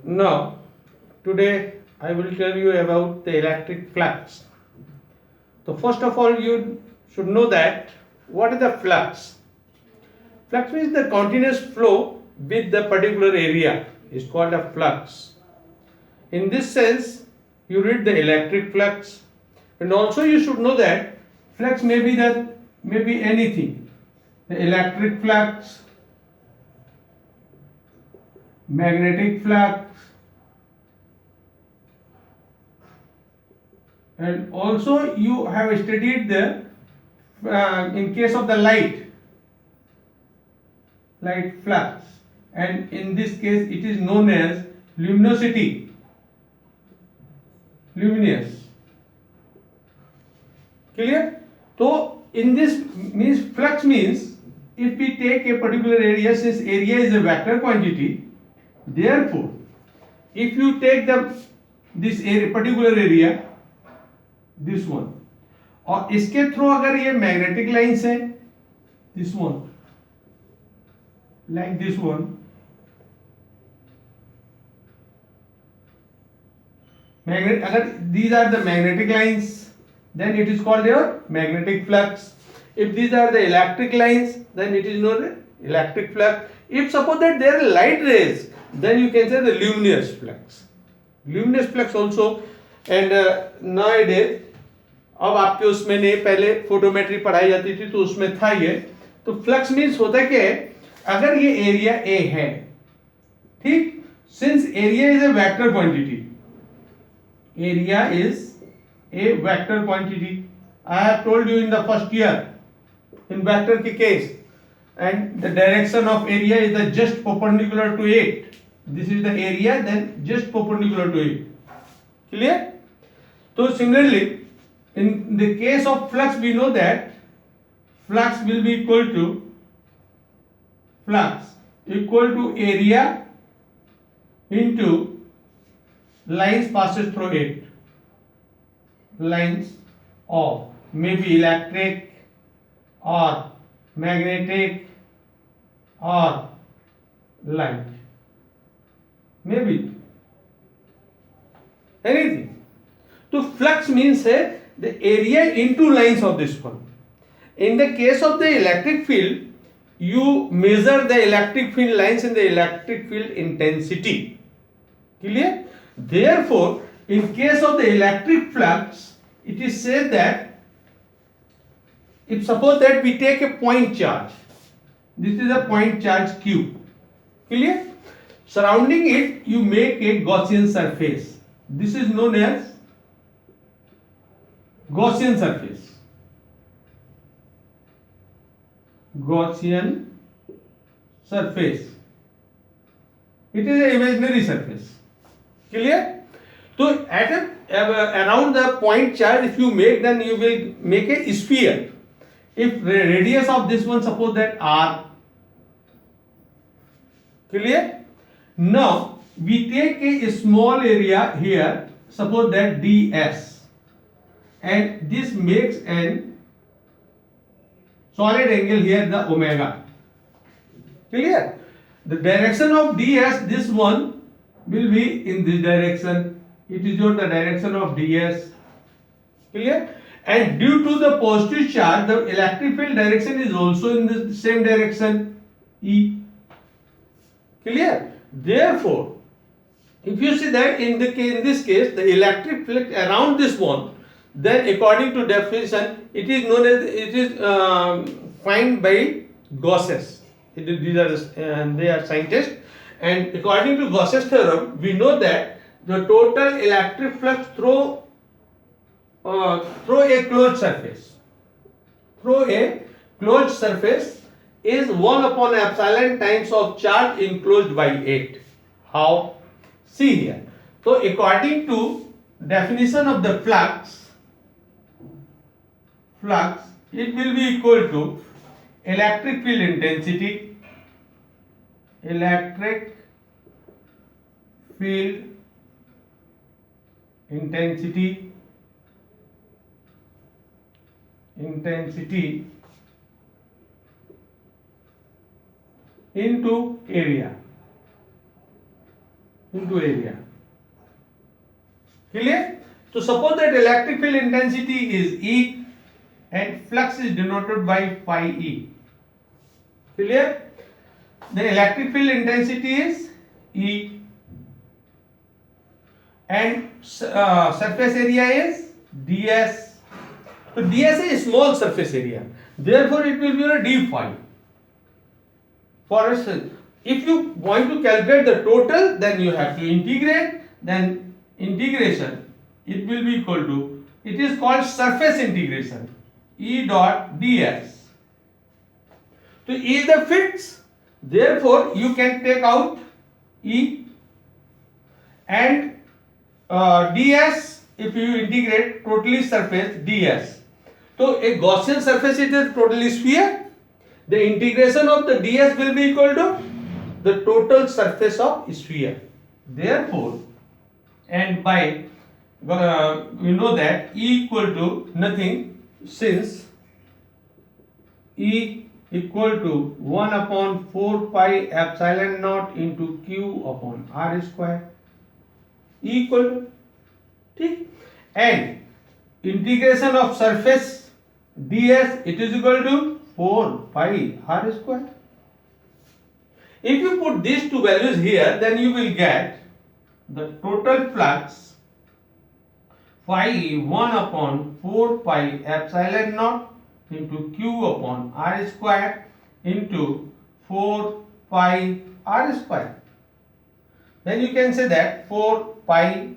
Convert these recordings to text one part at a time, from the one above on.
Now, today I will tell you about the electric flux. So, first of all, you should know that what is the flux? Flux means the continuous flow with the particular area is called a flux. In this sense, you read the electric flux, and also you should know that flux may be anything. The electric flux, magnetic flux, and also you have studied the in case of the light flux, and in this case it is known as luminosity, luminous. Clear? So in this means flux means if we take a particular area, since area is a vector quantity, therefore if you take this area, particular area, this one, और इसके through अगर ये magnetic lines है, this one, like this one, magnet, अगर these are the magnetic lines, then it is called your magnetic flux. If these are the electric lines, then it is known as electric flux. If suppose that there are light rays, then you can say the luminous flux. Luminous flux also, and nowadays अब आपके उसमें नहीं, पहले photometry पढ़ाई जाती थी तो उसमें था ये. तो फ्लक्स मीन्स होता क्या है, अगर ये एरिया ए है, ठीक, since area is a vector quantity, area is a vector quantity, I have told you in the first year in vector के case, and the direction of area is the just perpendicular to it. This is the area, then just perpendicular to it. Clear? तो similarly in the case of flux, we know that flux will be equal to area into lines passes through it, lines of maybe electric or magnetic or light, maybe anything. So flux means the area into lines of this one. In the case of the electric field, you measure the electric field lines in the electric field intensity. Clear? Therefore, in case of the electric flux, it is said that if suppose that we take a point charge, this is a point charge Q. Clear? Surrounding it, you make a Gaussian surface. This is known as Gaussian surface. Gaussian surface. It is an imaginary surface. Clear? So at around the point charge, if you make, then you will make a sphere. If the radius of this one, suppose that R. Clear? Now we take a small area here, suppose that ds. And this makes an solid angle here, the omega. Clear? The direction of ds, this one will be in this direction. It is your the direction of ds. Clear? And due to the positive charge, the electric field direction is also in the same direction, E. Clear? Therefore, if you see that in this case, the electric field around this one, then according to definition, it is known as, it is found by Gauss. These are they are scientists, and according to Gauss's theorem, we know that the total electric flux through a closed surface is 1 upon epsilon times of charge enclosed by it. How? See here. So according to definition of the flux, it will be equal to electric field intensity, into area. into area. Clear? So suppose that electric field intensity is E and flux is denoted by phi E. Clear? The electric field intensity is E and surface area is ds. So ds is small surface area, therefore it will be a d phi. For instance, if you want to calculate the total, then you have to integrate, then integration it will be equal to, it is called surface integration, E dot ds. So E is the fixed, therefore you can take out E and ds, if you integrate totally surface ds. So a Gaussian surface is a totally sphere. The integration of the ds will be equal to the total surface of sphere. Therefore, and by we know that E equal to nothing, since E equal to 1 upon 4 pi epsilon naught into q upon r square. E equal to, ठीक, and integration of surface ds, it is equal to 4 pi r square. If you put these two values here, then you will get the total flux phi 1 upon 4 pi epsilon naught into q upon r square into 4 pi r square. Then you can say that 4 pi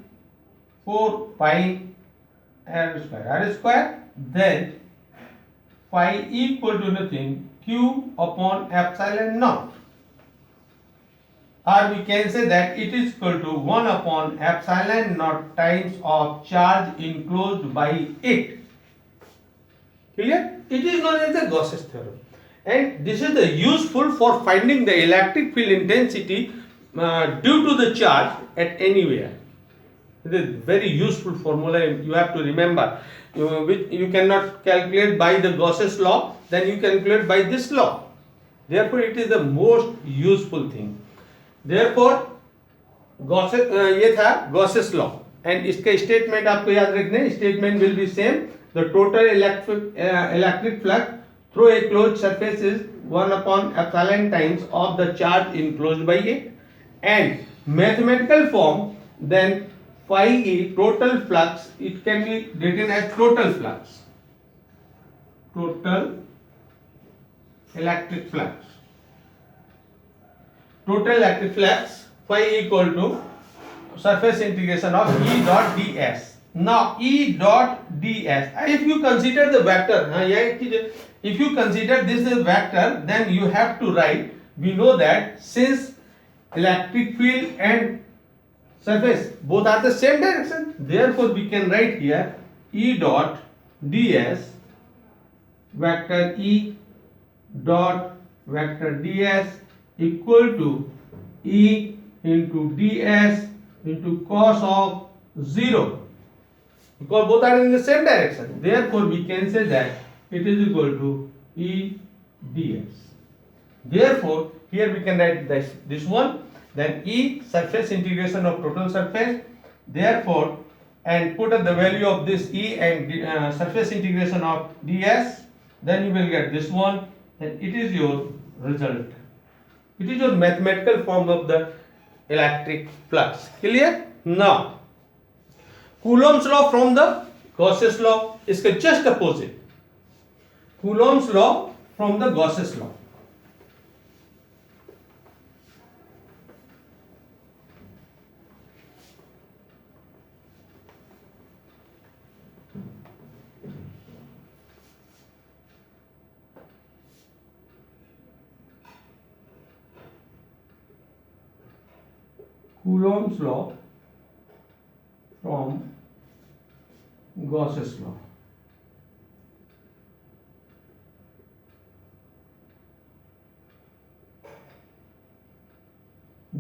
r square, then phi equal to nothing, q upon epsilon naught, or we can say that it is equal to 1 upon epsilon naught times of charge enclosed by it. Clear? It is known as the Gauss's theorem, and this is the useful for finding the electric field intensity due to the charge at anywhere. It is very useful formula, you have to remember, which you cannot calculate by the Gauss's law, then you calculate by this law. Therefore it is the most useful thing. Therefore Gauss's ये था Gauss's law, and इसका statement आपको याद रखना, statement will be same. The total electric flux through a closed surface is 1 upon epsilon times of the charge enclosed by it, and mathematical form, then phi E total flux, it can be written as total flux, total electric flux, phi equal to surface integration of E dot ds. Now E dot ds, if you consider the vector, if you consider this as vector, then you have to write, we know that since electric field and surface both are the same direction, therefore we can write here E dot ds, vector E dot vector ds equal to E into ds into cos of 0, because both are in the same direction. Therefore we can say that it is equal to E ds. Therefore here we can write this one, then E surface integration of total surface, therefore, and put the value of this E and surface integration of ds, then you will get this one, and it is your result. It is your mathematical form of the electric flux. Clear? Now Coulomb's law from the Gauss's law, इसका just opposite. Coulomb's law from the Gauss's law. Coulomb's law from Gauss's law.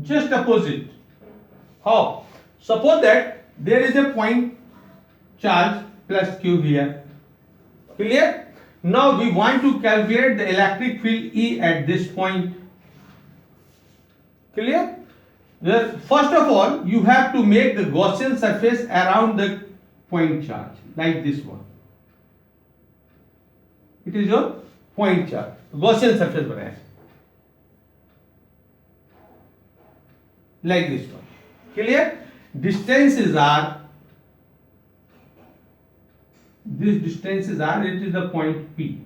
Just opposite. How? Suppose that there is a point charge plus q here. Clear? Now we want to calculate the electric field E at this point. Clear? First of all, you have to make the Gaussian surface around the point charge, like this one. It is your point charge. Gaussian surface बनाया like this one. Clear? Distances are, these distances are, it is the point P.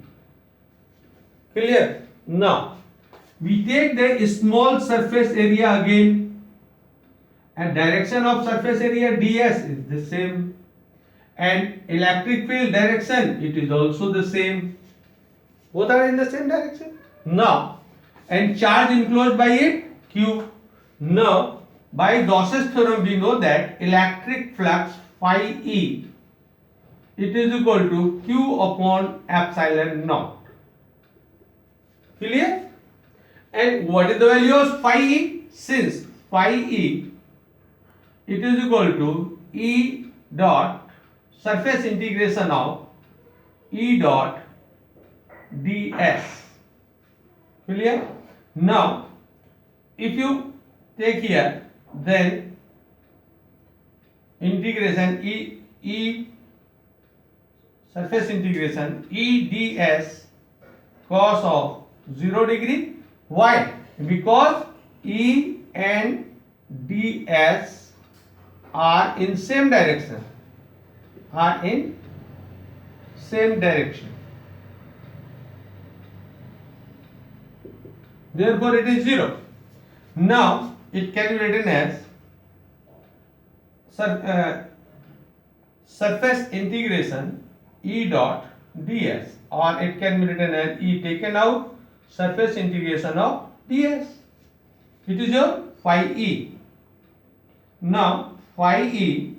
Clear? Now, we take the small surface area again, and direction of surface area ds is the same, and electric field direction, it is also the same. Both are in the same direction. Now, and charge enclosed by it, Q. Now, by Gauss's theorem, we know that electric flux phi E, it is equal to Q upon epsilon naught. Clear? And what is the value of phi E? Since phi E, it is equal to E dot surface integration of E dot ds. Clear? Now, if you take here, then integration E surface integration E ds cos of 0 degree. Why? Because E and ds are in same direction. Therefore, it is 0. Now, it can be written as surface integration E dot ds, or it can be written as E taken out, surface integration of ds. It is your phi E. Now, phi E,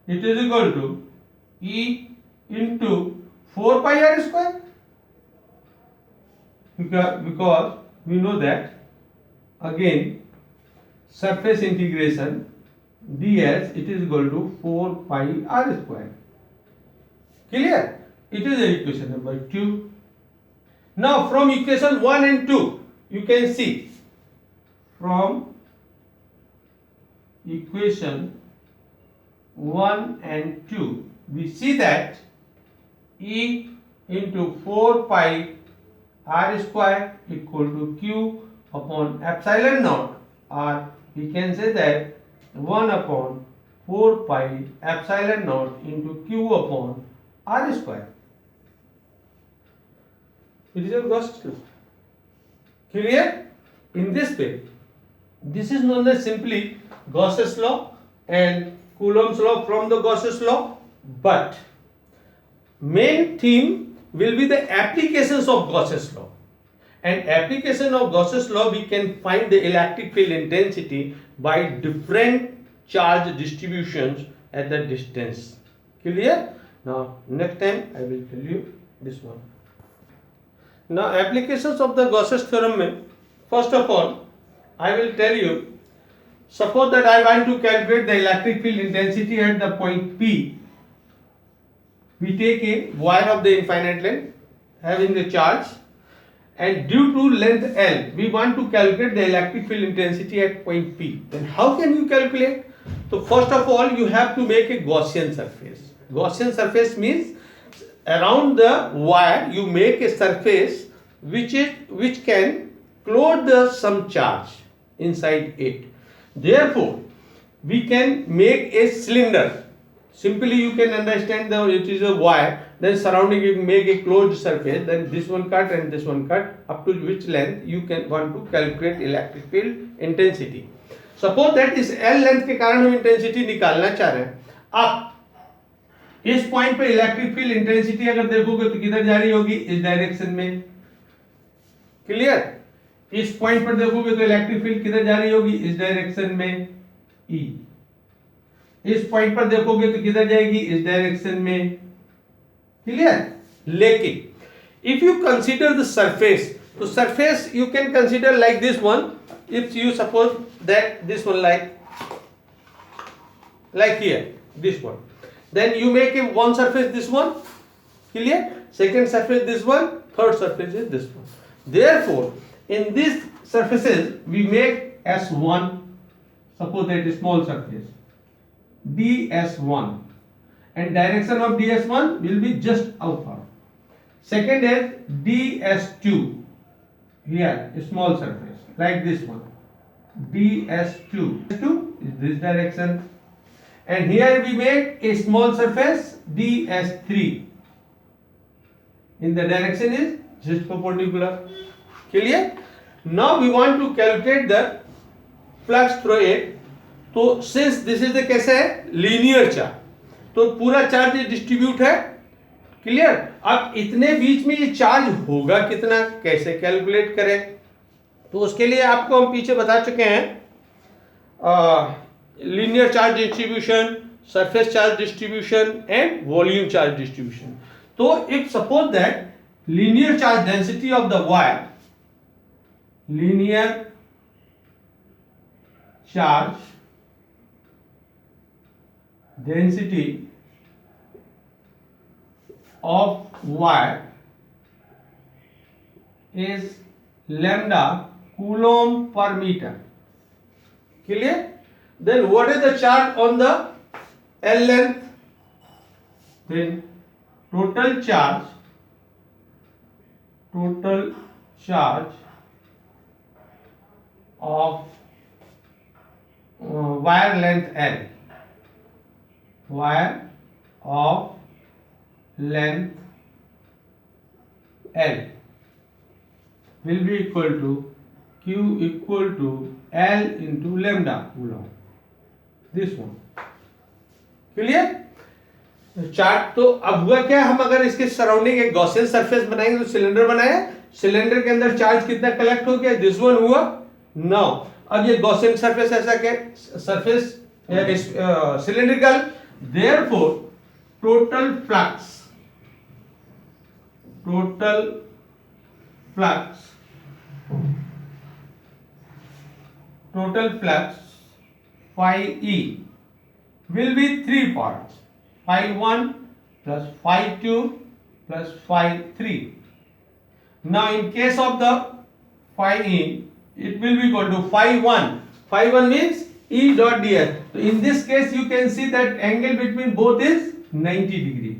it is equal to E into 4 pi r square, because we know that again surface integration ds, it is equal to 4 pi r square. Clear? It is the equation number 2. Now, from equation 1 and 2, you can see, from equation 1 and 2, we see that E into 4 pi r square equal to Q upon epsilon naught, or we can say that 1 upon 4 pi epsilon naught into Q upon r square. It is your Gauss law. Clear? In this way, this is known as simply Gauss's law and Coulomb's law from the Gauss's law, but main theme will be the applications of Gauss's law. And application of Gauss's law, we can find the electric field intensity by different charge distributions at the distance. Clear? Now, next time I will tell you this one. Now, applications of the Gauss's theorem, first of all, I will tell you, suppose that I want to calculate the electric field intensity at the point P. We take a wire of the infinite length having the charge, and due to length L, we want to calculate the electric field intensity at point P. Then how can you calculate? So first of all, you have to make a Gaussian surface. Gaussian surface means around the wire you make a surface which can clothe some charge inside it. Therefore, we can make a cylinder. Simply you can understand that it is a wire, then surrounding you make a closed surface, then this one cut and this one cut, up to which length you can want to calculate electric field intensity. Suppose that इस L length के कारण हम intensity निकालना चाह रहे हैं. अब इस पॉइंट पे इलेक्ट्रिक फील्ड इंटेंसिटी अगर देखोगे तो किधर जा रही होगी? इस डायरेक्शन में. क्लियर? इस पॉइंट पर देखोगे तो इलेक्ट्रिक फील्ड किधर जा रही होगी? इस डायरेक्शन में, E. इस पॉइंट पर देखोगे तो किधर जाएगी? इस डायरेक्शन में. क्लियर? लेकिन if you consider the surface, तो surface you can consider like this one. If you suppose that this one like here, this one, then you make a one surface this one, clear? Second surface this one, third surface is this one. Therefore, in these surfaces we make S1, suppose that is small surface ds1, and direction of ds1 will be just outward. Second is ds2, here a small surface like this one, ds2 is this direction, and here we make a small surface ds3, in the direction is just perpendicular. Clear? Now we want to calculate the flux through it. तो since this is the कैसे है linear charge, तो पूरा charge distribute है. Clear? अब इतने बीच में ये चार्ज होगा कितना, कैसे कैलकुलेट करें, तो उसके लिए आपको हम पीछे बता चुके हैं linear charge distribution, surface charge distribution and volume charge distribution. तो if suppose that linear charge density of the wire, linear charge density of wire is lambda coulomb per meter. Clear? Then what is the charge on the L length? Then total charge of wire length L, wire of length L will be equal to Q equal to L into lambda coulomb. This one. Clear? Chart. तो अब हुआ क्या, हम अगर इसके surrounding एक Gaussian surface बनाएंगे, तो सिलेंडर बनाया, सिलेंडर के अंदर चार्ज कितना कलेक्ट हो गया, दिस वन हुआ 9. अब ये गॉसियन सरफेस ऐसा क्या surface cylindrical, therefore total flux phi E will be 3 parts, phi 1 plus phi 2 plus phi 3. Now in case of the phi E, it will be equal to phi 1. Phi 1 means E dot ds. So in this case you can see that angle between both is 90 degree.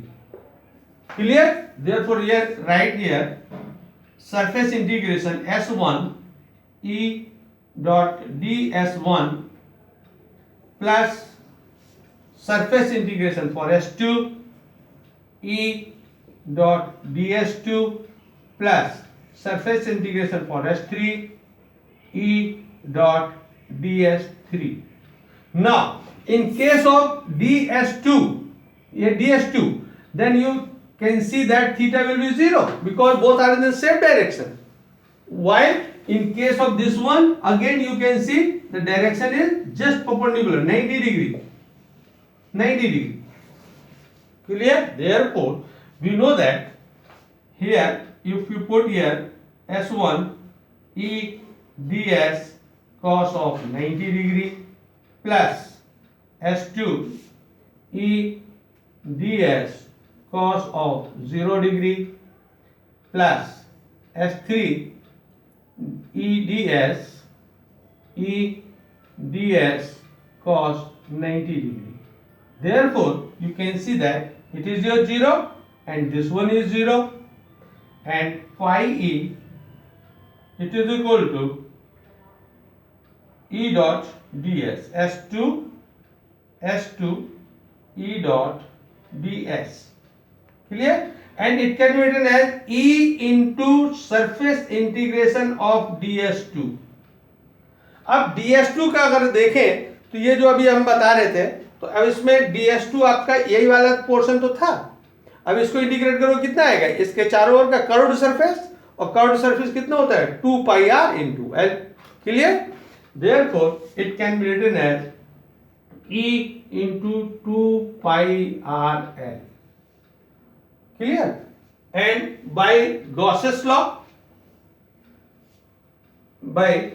Clear? Therefore here write here surface integration S1 E dot ds1 plus surface integration for S2 E dot ds2 plus surface integration for S3 E dot ds3. Now in case of ds2, then you can see that theta will be 0 because both are in the same direction. While in case of this one, again you can see the direction is just perpendicular, 90 degree. Clear? Therefore we know that here if you put here S1 E ds cos of 90 degree plus S2 E ds cos of 0 degree plus S3 E ds cos 90 degree. Therefore you can see that it is your 0 and this one is 0, and phi E it is equal to E dot ds, S2 E dot ds. Clear? And it can be written as E into surface integration of ds2. अब ds2 का अगर देखें तो ये जो अभी हम बता रहे थे, तो अब इसमें ds2 आपका यही वाला पोर्शन तो था, अब इसको इंटीग्रेट करो कितना आएगा, इसके चारों ओर का कर्व्ड सरफेस, और कर्व्ड सरफेस कितना होता है 2 pi r into L. Clear? Therefore it can be written as E into 2 pi r L. Clear? And by Gauss's law, by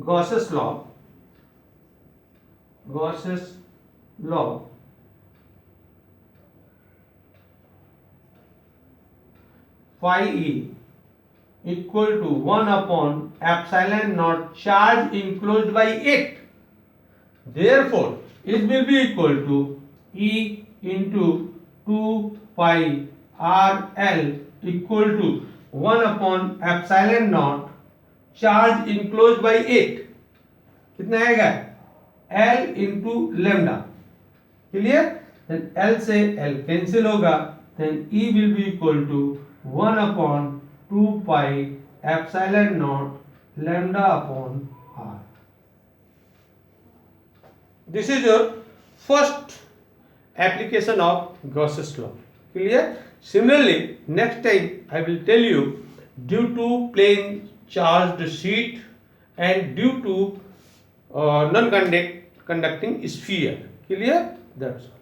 Gauss's law, phi E equal to 1 upon epsilon naught charge enclosed by it. Therefore, it will be equal to E into 2 pi RL equal to 1 upon epsilon naught charge enclosed by 8. कितना आएगा? L into lambda. Clear? Then L से L cancel होगा. Then E will be equal to 1 upon 2 pi epsilon naught lambda upon R. This is your first application of Gauss's law. Clear? Similarly, next time I will tell you, due to plane charged sheet and due to non-conducting sphere. Clear? That's all.